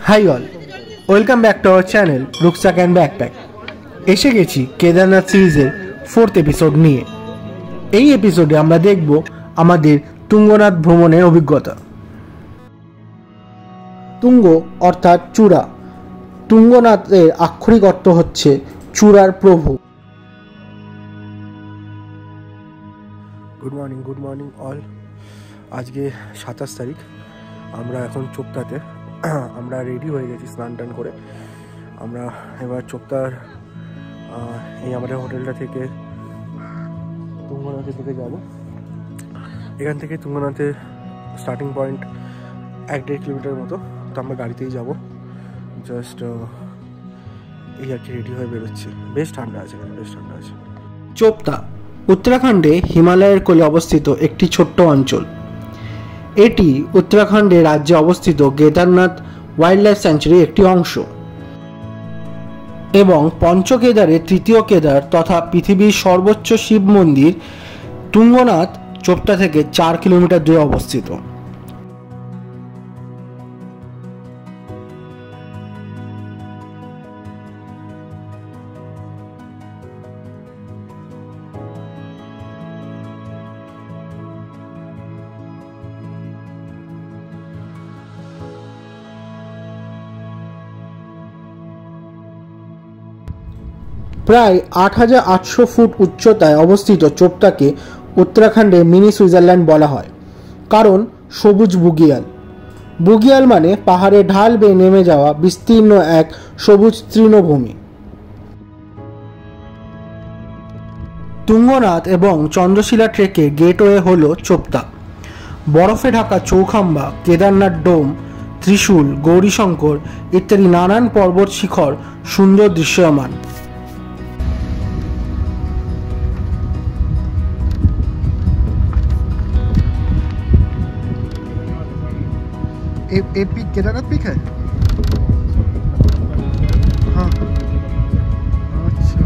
High all, welcome back to our channel rucksack and backpack. এসে গেছি কেদারনাথ সিরিজের 4th episode নিয়ে। এই এপিসোডে আমরা দেখব আমাদের তুঙ্গনাথ ভ্রমণের অভিজ্ঞতা। তুঙ্গ অর্থাৎ চূড়া। তুঙ্গনাথের আক্ষরিক অর্থ হচ্ছে চূড়ার প্রভু। Good morning all. আজকে 27 তারিখ। আমরা এখন চোপতাতে। আমরা রেডি হয়ে গেছি স্নান টান করে। আমরা এবার চোপতার এই আমাদের হোটেলটা থেকে তুঙ্গনাথের দিকে যাব। এখান থেকে তুঙ্গনাথের স্টার্টিং পয়েন্ট 1-1.5 কিলোমিটার মতো। তো আমরা গাড়িতেই যাব। জাস্ট এই আর কি রেডি হয়ে বেরোচ্ছি। বেশ ঠান্ডা আছে, বেশ ঠান্ডা আছে। চোপতা উত্তরাখণ্ডে হিমালয়ের কোলে অবস্থিত একটি ছোট্ট অঞ্চল। এটি উত্তরাখণ্ডে রাজ্যে অবস্থিত কেদারনাথ ওয়াইল্ড লাইফ স্যাঞ্চুরির একটি অংশ এবং পঞ্চকেদারের তৃতীয় কেদার তথা পৃথিবীর সর্বোচ্চ শিব মন্দির তুঙ্গনাথ চোপতা থেকে 4 কিলোমিটার দূরে অবস্থিত। প্রায় 8,800 ফুট উচ্চতায় অবস্থিত চোপতাকে উত্তরাখণ্ডে মিনি সুইজারল্যান্ড বলা হয়, কারণ সবুজ বুগিয়াল। বুগিয়াল মানে পাহাড়ে ঢাল বেয়ে নেমে যাওয়া বিস্তীর্ণ এক সবুজ তৃণভূমি। তুঙ্গনাথ এবং চন্দ্রশিলা ট্রেকের গেটওয়ে হল চোপতা। বরফে ঢাকা চৌখাম্বা, কেদারনাথ ডোম, ত্রিশূল, গৌরীশঙ্কর ইত্যাদি নানান পর্বত শিখর সুন্দর দৃশ্যমান। ये पीक केदारनाथ पीक है। हाँ अच्छा।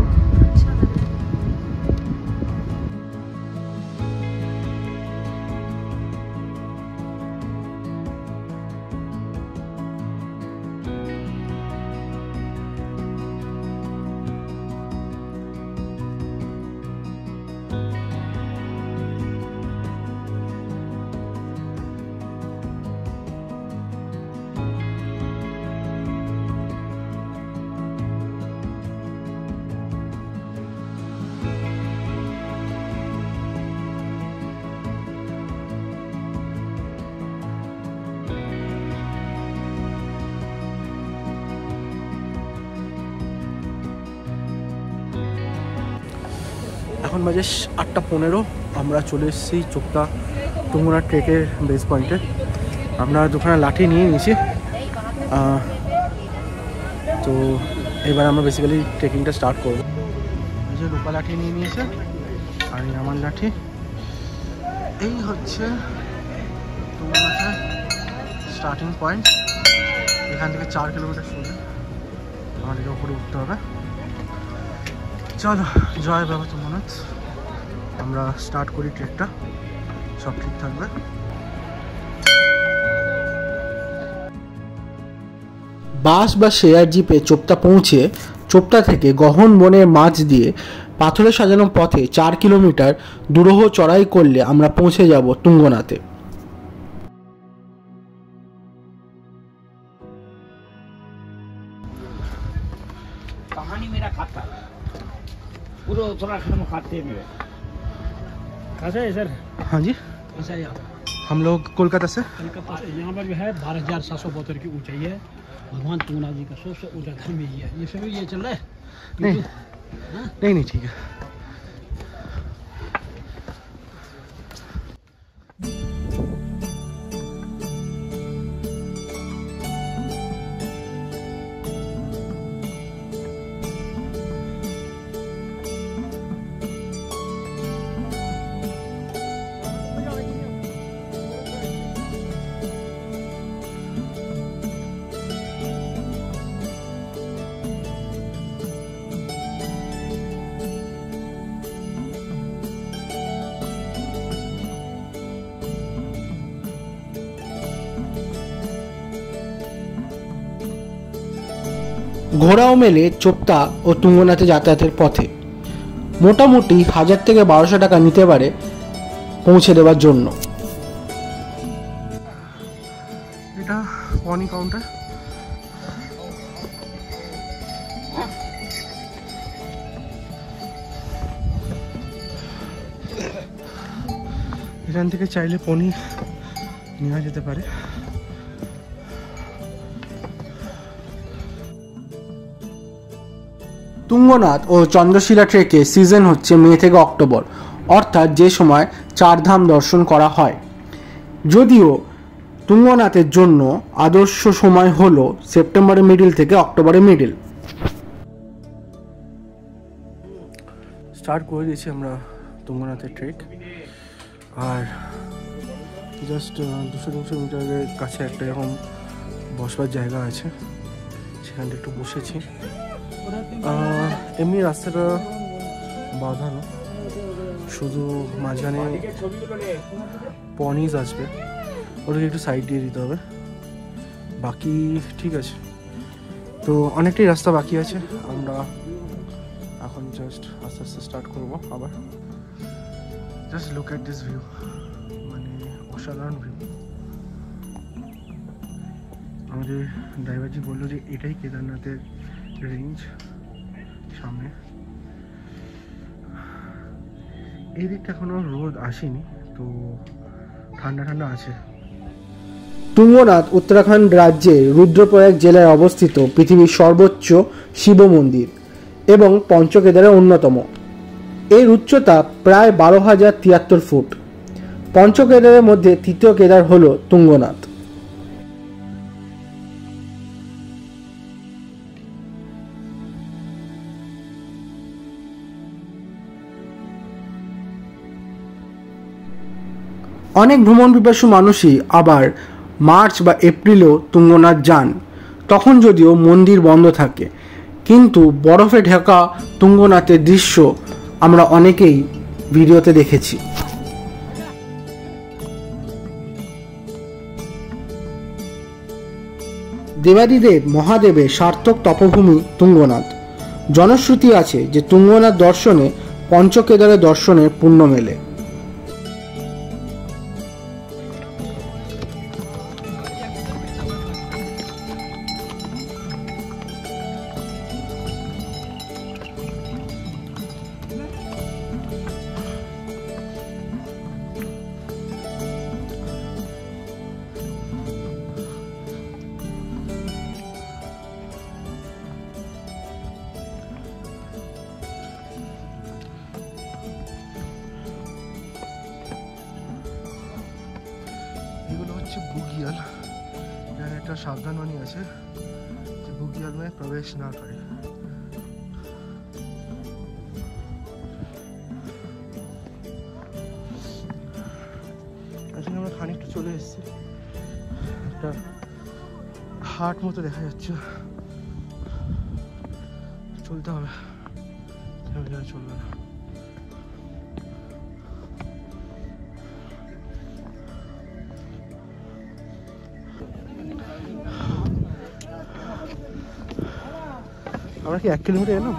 এখন বাজে 8:15। আমরা চলে এসেছি চোপতা তুঙ্গনাথ ট্রেকের বেস পয়েন্টে। আমরা দুখানা লাঠি নিয়ে নিয়েছি। তো এবার আমরা বেসিক্যালি ট্রেকিংটা স্টার্ট করবো। এই যে লোকা লাঠি নিয়ে নিয়েছে আর এই আমার লাঠি। এই হচ্ছে তুঙ্গনাথের স্টার্টিং পয়েন্ট। এখান থেকে 4 কিলোমিটার সোজা আমাদেরকে উপরে উঠতে হবে। চলো, জয় বাবা তুঙ্গনাথ। আমরা স্টার্ট করি ট্রেকটা, সব ঠিক থাকবে। বাস বা শেয়ার জিপে চোপতা পৌঁছে চোপতা থেকে গহন বনের মাঝ দিয়ে পাথরে সাজানো পথে 4 কিলোমিটার দুরূহ চড়াই করলে আমরা পৌঁছে যাব তুঙ্গনাথে। पूरा उत्तराखंड में खाते हैं मेरे। कैसा है सर? हाँ जी, कैसा है? हम लोग कोलकाता से। कोलकाता से यहाँ पर जो है 12,772 की ऊंचाई है। भगवान तुंगनाथ जी का सबसे ऊंचा धाम यही है। ये सभी ये चल रहा है? नहीं ठीक है। ঘোড়াও মেলে চোপতা ও তুঙ্গনাথে যাতায়াতের পথে। মোটামুটি 1000 থেকে 1200 টাকা নিতে পারে পৌঁছে দেওয়ার জন্য। এটা পনি কাউন্টার। এখান থেকে চাইলে পনি নেওয়া যেতে পারে। তুঙ্গনাথ ও চন্দ্রশিলা ট্রেকে সিজন হচ্ছে মে থেকে অক্টোবর, অর্থাৎ যে সময় চারধাম দর্শন করা হয়। যদিও তুঙ্গনাথের জন্য আদর্শ সময় হলো সেপ্টেম্বরের মিডিল থেকে অক্টোবরের মিডিল। স্টার্ট করে দিয়েছি আমরা তুঙ্গনাথের ট্রেক। আর জাস্ট 200-300 মিটারের কাছে একটা এরকম বসবার জায়গা আছে, সেখানটা একটু বসেছি। এমনি রাস্তাটা বাঁধানো, শুধু মাঝখানে পনিজ আসবে, ওটাকে একটু সাইড দিয়ে দিতে হবে, বাকি ঠিক আছে। তো অনেকটাই রাস্তা বাকি আছে, আমরা এখন জাস্ট আস্তে আস্তে স্টার্ট করবো আবার। Just look at this view, মানে অসাধারণ ভিউ। আমাদের ড্রাইভারজি বললো যে এটাই কেদারনাথের রেঞ্জ সামনে। এই দিকটা এখনো রোদ আসেনি, তো ঠান্ডা ঠান্ডা আছে। তুঙ্গনাথ উত্তরাখণ্ড রাজ্যের রুদ্রপ্রয়াগ জেলায় অবস্থিত পৃথিবীর সর্বোচ্চ শিব মন্দির এবং পঞ্চকেদারের অন্যতম। এর উচ্চতা প্রায় 12,073 ফুট। পঞ্চকেদারের মধ্যে তৃতীয় কেদার হল তুঙ্গনাথ। অনেক ভ্রমণ পিপাসু মানুষই আবার মার্চ বা এপ্রিলেও তুঙ্গনাথ যান, তখন যদিও মন্দির বন্ধ থাকে, কিন্তু বরফে ঢাকা তুঙ্গনাথের দৃশ্য আমরা অনেকেই ভিডিওতে দেখেছি। দেবাদিদেব মহাদেবের সার্থক তপভূমি তুঙ্গনাথ। জনশ্রুতি আছে যে তুঙ্গনাথ দর্শনে পঞ্চকেদারের দর্শনের পুণ্য মেলে। এগুলো হচ্ছে বুগিয়াল, এখানে একটা সাবধানবাণী আছে যে বুগিয়াল में प्रवेश ना करें। আসলে আমরা খানিকটা চলে এসেছি, একটা হাট মতো দেখা যাচ্ছে, চলতে হবে, চলবে না। আমরা কি 1 কিলোমিটার এলাম?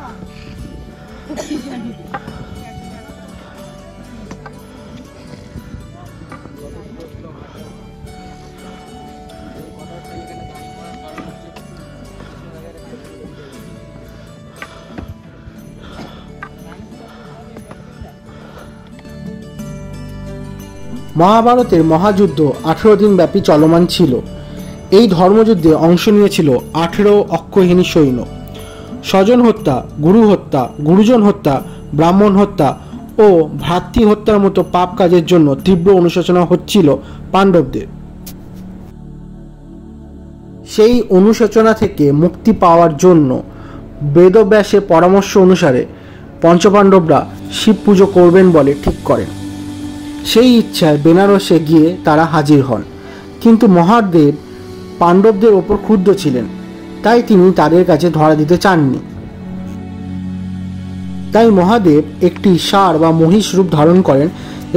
মহাভারতের মহাযুদ্ধ 18 দিন ব্যাপী চলমান ছিল। এই ধর্মযুদ্ধে অংশ নিয়েছিল 18 অক্ষৌহিণী সৈন্য। স্বজন হত্যা, গুরু হত্যা, গুরুজন হত্যা, ব্রাহ্মণ হত্যা ও ভ্রাতৃ হত্যার মতো পাপ কাজের জন্য তীব্র অনুশোচনা হচ্ছিল পাণ্ডবদের। সেই অনুশোচনা থেকে মুক্তি পাওয়ার জন্য বেদব্যাসের পরামর্শ অনুসারে পঞ্চপাণ্ডবরা শিব পুজো করবেন বলে ঠিক করেন। সেই ইচ্ছায় বেনারসে গিয়ে তারা হাজির হন, কিন্তু মহাদেব পাণ্ডবদের ওপর ক্ষুব্ধ ছিলেন, তাই তিনি তাদের কাছে ধরা দিতে চাননি। তাই মহাদেব একটি ষাঁড় বা মহিষ রূপ ধারণ করেন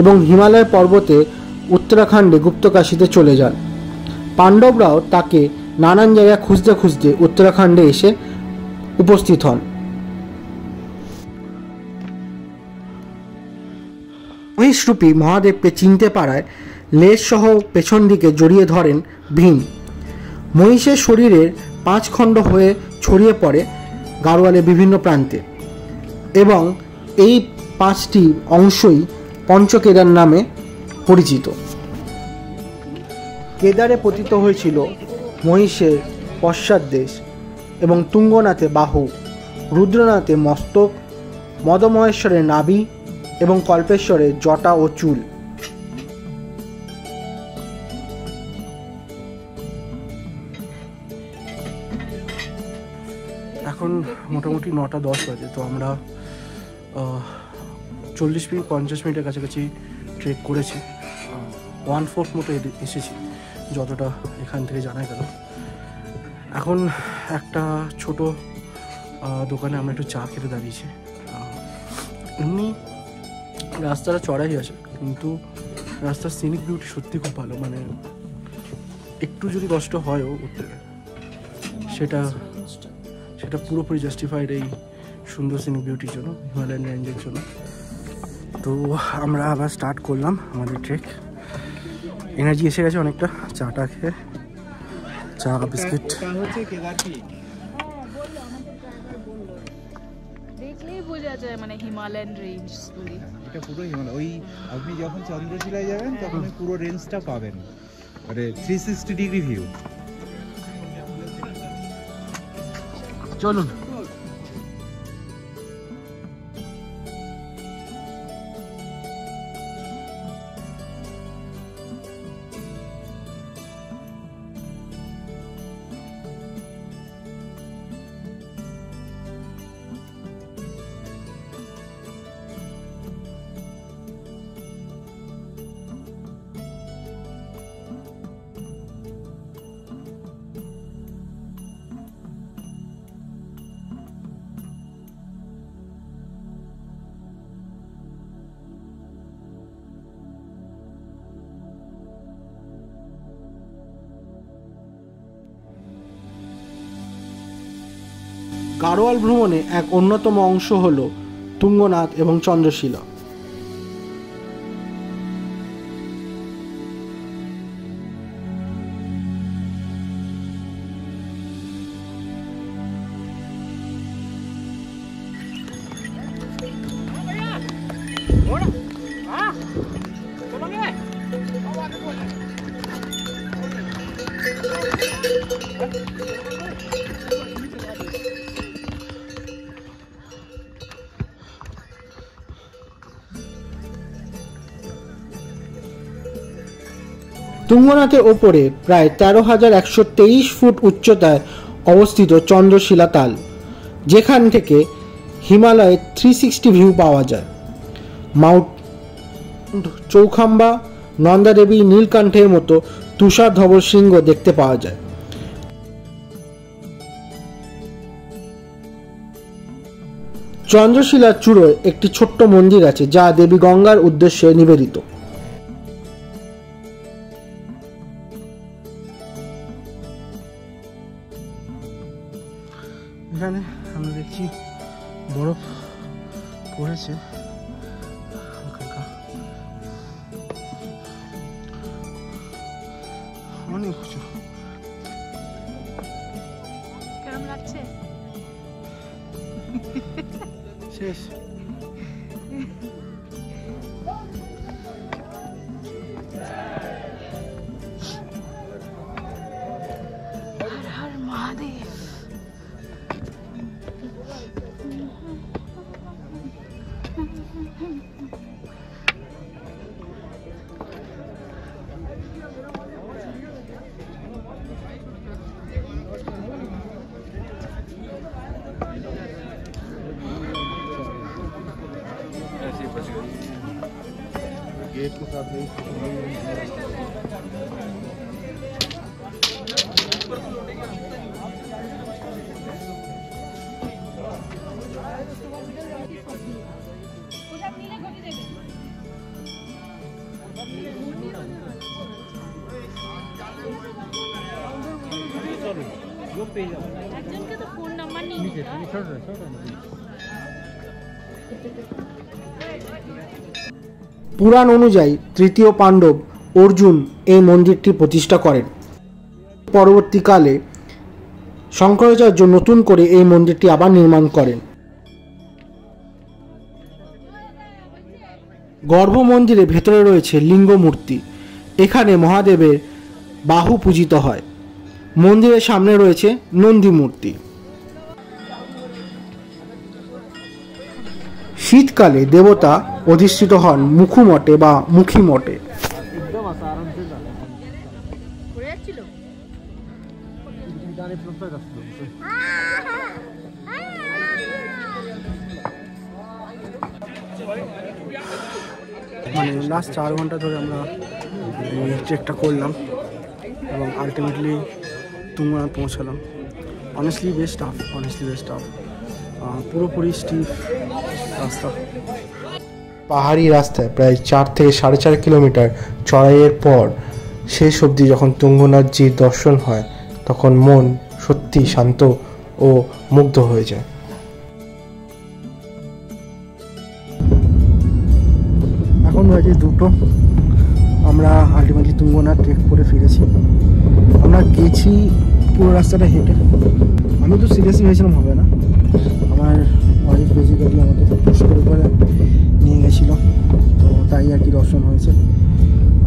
এবং হিমালয় পর্বতে উত্তরাখণ্ডে গুপ্তকাশীতে চলে যান। পাণ্ডবরাও তাকে নানান জায়গায় খুঁজতে খুঁজতে উত্তরাখণ্ডে এসে উপস্থিত হন। মহিষরূপী মহাদেবকে চিনতে পারায় লেজ সহ পেছন দিকে জড়িয়ে ধরেন ভীম। মহিষের শরীরের 5 খণ্ড হয়ে ছড়িয়ে পড়ে গাড়োয়ালের বিভিন্ন প্রান্তে এবং এই 5টি অংশই পঞ্চকেদার নামে পরিচিত। কেদারে পতিত হয়েছিল মহিষের পশ্চাৎদেশ এবং তুঙ্গনাথে বাহু, রুদ্রনাথে মস্তক, মদমহেশ্বরের নাভি এবং কল্পেশ্বরের জটা ও চুল। এখন মোটামুটি 9টা 10 বাজে। তো আমরা 40-50 মিনিটের কাছাকাছি ট্রেক করেছি। 1/4 মতো এসেছি যতটা এখান থেকে জানা গেল। এখন একটা ছোট দোকানে আমরা একটু চা খেতে দাঁড়িয়েছি। এমনি রাস্তাটা চড়াই আছে, কিন্তু রাস্তার সিনিক বিউটি সত্যি খুব ভালো। মানে একটু যদি কষ্ট হয়ও উঠতে, সেটা পুরোপুরি জাস্টিফাইড এই সুন্দর সিনিক বিউটির জন্য, হিমালয়ান রেঞ্জের জন্য। তো আমরা আবার স্টার্ট করলাম আমাদের ট্রেক। এনার্জি এসে গেছে অনেকটা। চাটা খেয়ে, চা বিস্কিট। দেখলেই বোঝা যায় মানে হিমালয়ান রেঞ্জ গুলি। এটা পুরো হিমালয়। ওই আপনি যখন চন্দ্রশিলায় যাবেন তখন পুরো রেঞ্জটা পাবেন, মানে 360 ডিগ্রি ভিউ। চলুন। গাড়োয়াল ভ্রমণে এক অন্যতম অংশ হল তুঙ্গনাথ এবং চন্দ্রশিলা। তুঙ্গনাথের ওপরে প্রায় 13,123 ফুট উচ্চতায় অবস্থিত চন্দ্রশিলা তাল, যেখান থেকে হিমালয়ের 360 ভিউ পাওয়া যায়। মাউন্ট চৌখাম্বা, নন্দাদেবী, নীলকণ্ঠের মতো তুষার ধবল শৃঙ্গ দেখতে পাওয়া যায়। চন্দ্রশিলার চূড়োয় একটি ছোট্ট মন্দির আছে, যা দেবী গঙ্গার উদ্দেশ্যে নিবেদিত। এখানে আমরা দেখছি বরফ পড়েছে। অনেক কিছু। কেমন লাগছে? শেষ। হর হর মহাদেব। गेट के साथ नहीं একজনকে তো ফোন নাম্বার নিয়ে নিতে হয়। পুরাণ অনুযায়ী তৃতীয় পাণ্ডব অর্জুন এই মন্দিরটি প্রতিষ্ঠা করেন। পরবর্তীকালে শঙ্করাচার্য নতুন করে এই মন্দিরটি আবার নির্মাণ করেন। গর্ভ মন্দিরের ভেতরে রয়েছে লিঙ্গ মূর্তি। এখানে মহাদেবের বাহু পূজিত হয়। মন্দিরের সামনে রয়েছে নন্দী মূর্তি। শীতকালে দেবতা অধিষ্ঠিত হন মুখুমঠে বা মুখী মঠে। মানে লাস্ট 4 ঘন্টা ধরে আমরা ট্রেকটা করলাম এবং আলটিমেটলি তুঙ্গনাথ পৌঁছালাম। অনেস্টলি বেস্ট টাফ, পুরোপুরি স্টিফ রাস্তা। পাহাড়ি রাস্তায় প্রায় 4 থেকে 4.5 কিলোমিটার চড়াইয়ের পর শেষ অবধি যখন তুঙ্গনাথজির দর্শন হয় তখন মন সত্যি শান্ত ও মুগ্ধ হয়ে যায়। এখন বাজে 2টো। আমরা আলটিমেটলি তুঙ্গনাথ ট্রেক করে ফিরেছি। আমরা গেছি পুরো রাস্তাটা হেঁটে। আমি তো সিরিয়াসলি ভেবেছিলাম হবে না, আমার ওয়াইফ বেসিক্যালি আমাকে পুশ করে নিয়ে গেছিল, তো তাই আর কি দর্শন হয়েছে।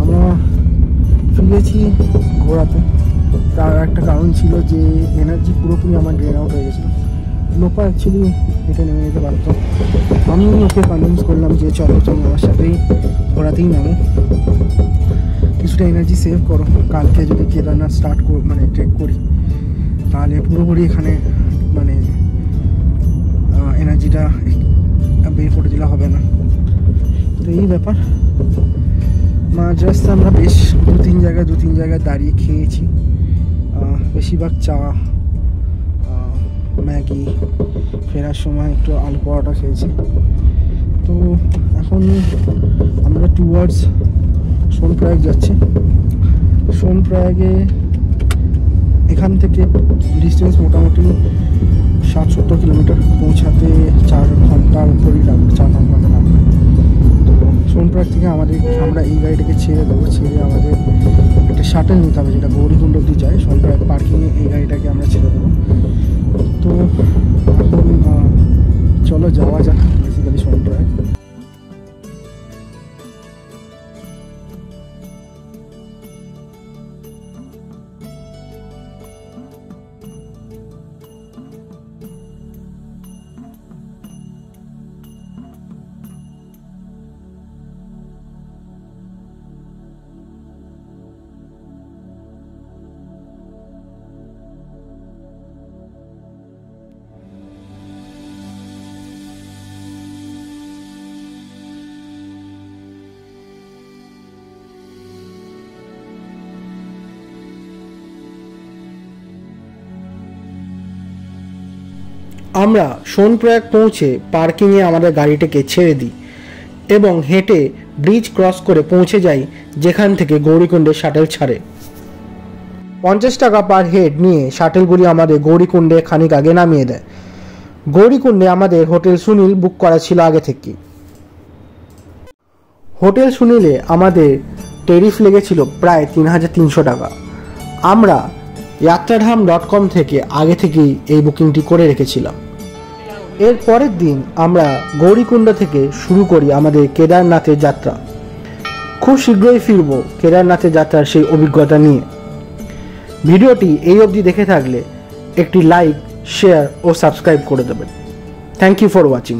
আমরা ফিরেছি ঘোরাতে। তার একটা কারণ ছিল যে এনার্জি পুরোপুরি আমার ড্রেন আউট হয়ে গেছিলো। লোপা অ্যাকচুয়ালি হেঁটে নেমে যেতে পারতো। আমি ওকে কনভিন্স করলাম যে চলো তুমি আমার সাথেই ঘোরাতেই নামো, কিছুটা এনার্জি সেভ করো। কালকে যদি কেদারনাথ মানে ট্রেক করি তাহলে পুরোপুরি এখানে মানে এনার্জিটা বের করে দিলে হবে না। তো এই ব্যাপার। জাস্ট আমরা বেশ দু তিন জায়গায় দাঁড়িয়ে খেয়েছি। বেশিরভাগ চা, ম্যাগি, ফেরার সময় একটু আলু পরোটা খেয়েছি। তো এখন আমরা টুয়ার্ডস সোনপ্রয়াগ যাচ্ছি। সোনপ্রয়াগে এখান থেকে ডিস্টেন্স মোটামুটি 60-70 কিলোমিটার, পৌঁছাতে 4 ঘন্টার উপরই লাগবে, 4-5 ঘন্টা লাগবে। তো সোনপ্রয়াগ থেকে আমরা এই গাড়িটাকে ছেড়ে দেবো। ছেড়ে আমাদের একটা শাটেল নিতে হবে যেটা গৌরীকুণ্ড অবধি যায়। সোনপ্রয়াগ পার্কিংয়ে এই গাড়িটাকে আমরা ছেড়ে দেবো। তো এখন চলো যাওয়া যাক বেসিক্যালি সোনপ্রয়াগ। আমরা সোনপ্রয়াগ পৌঁছে পার্কিংয়ে আমাদের গাড়িটাকে ছেড়ে দিই এবং হেঁটে ব্রিজ ক্রস করে পৌঁছে যাই যেখান থেকে গৌরীকুণ্ডের শাটেল ছাড়ে। 50 টাকা পার হেড নিয়ে শাটেলগুলি আমাদের গৌরীকুণ্ডে খানিক আগে নামিয়ে দেয়। গৌরীকুণ্ডে আমাদের হোটেল সুনীল বুক করা ছিল আগে থেকে। হোটেল সুনীলে আমাদের টেরিফ লেগেছিল প্রায় 3300 টাকা। আমরা yatradham.com থেকে আগে থেকেই এই বুকিংটি করে রেখেছিলাম। এর পরের দিন আমরা গৌরীকুণ্ড থেকে শুরু করি আমাদের কেদারনাথের যাত্রা। খুব শীঘ্রই ফিরব কেদারনাথের যাত্রার সেই অভিজ্ঞতা নিয়ে। ভিডিওটি এই অবধি দেখে থাকলে একটি লাইক, শেয়ার ও সাবস্ক্রাইব করে দেবেন। Thank you for watching.